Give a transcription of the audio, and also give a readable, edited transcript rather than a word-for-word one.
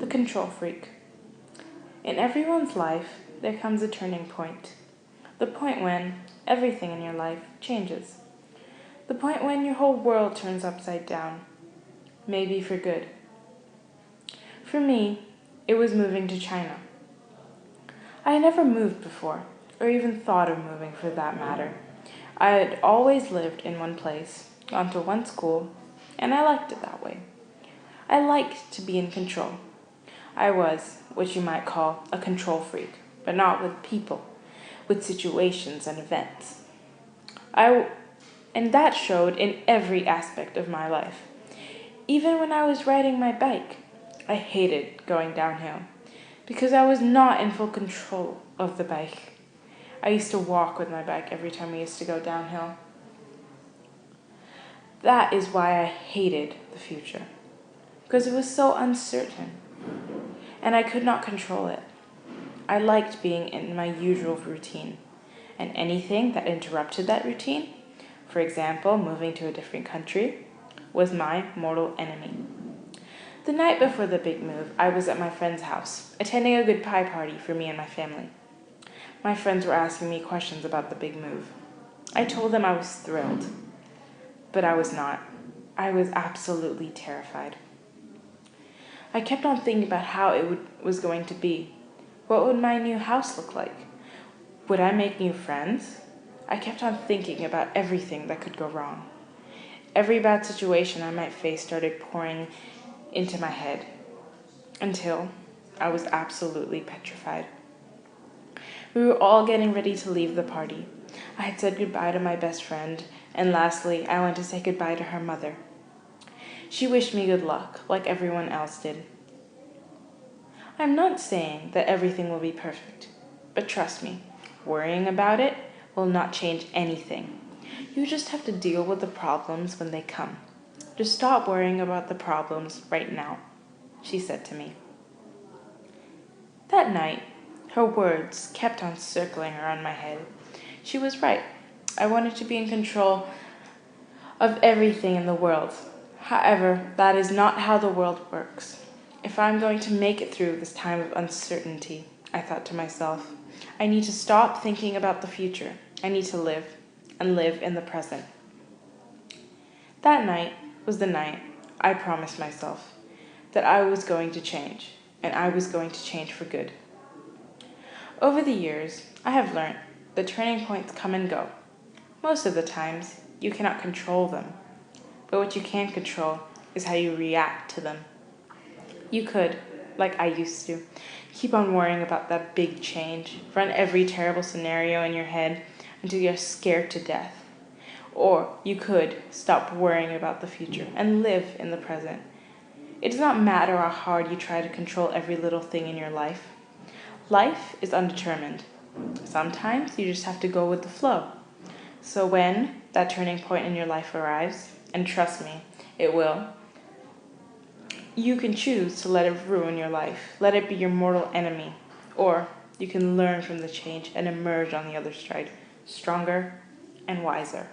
The control freak. In everyone's life, there comes a turning point. The point when everything in your life changes. The point when your whole world turns upside down. Maybe for good. For me, it was moving to China. I had never moved before, or even thought of moving for that matter. I had always lived in one place, gone to one school, and I liked it that way. I liked to be in control. I was what you might call a control freak, but not with people, with situations and events. And that showed in every aspect of my life. Even when I was riding my bike, I hated going downhill because I was not in full control of the bike. I used to walk with my bike every time we used to go downhill. That is why I hated the future, because it was so uncertain, and I could not control it. I liked being in my usual routine, and anything that interrupted that routine, for example, moving to a different country, was my mortal enemy. The night before the big move, I was at my friend's house, attending a goodbye party for me and my family. My friends were asking me questions about the big move. I told them I was thrilled, but I was not. I was absolutely terrified. I kept on thinking about how was going to be. What would my new house look like? Would I make new friends? I kept on thinking about everything that could go wrong. Every bad situation I might face started pouring into my head until I was absolutely petrified. We were all getting ready to leave the party. I had said goodbye to my best friend, and lastly, I went to say goodbye to her mother. She wished me good luck, like everyone else did. I'm not saying that everything will be perfect, but trust me, worrying about it will not change anything. You just have to deal with the problems when they come. Just stop worrying about the problems right now, she said to me. That night, her words kept on circling around my head. She was right. I wanted to be in control of everything in the world. However, that is not how the world works. If I'm going to make it through this time of uncertainty, I thought to myself, I need to stop thinking about the future. I need to live, and live in the present. That night was the night I promised myself that I was going to change, and I was going to change for good. Over the years, I have learned that turning points come and go. Most of the times, you cannot control them, but what you can control is how you react to them. You could, like I used to, keep on worrying about that big change, run every terrible scenario in your head until you're scared to death. Or you could stop worrying about the future and live in the present. It does not matter how hard you try to control every little thing in your life. Life is undetermined. Sometimes you just have to go with the flow. So when that turning point in your life arrives, and trust me, it will, you can choose to let it ruin your life, let it be your mortal enemy, or you can learn from the change and emerge on the other side, stronger and wiser.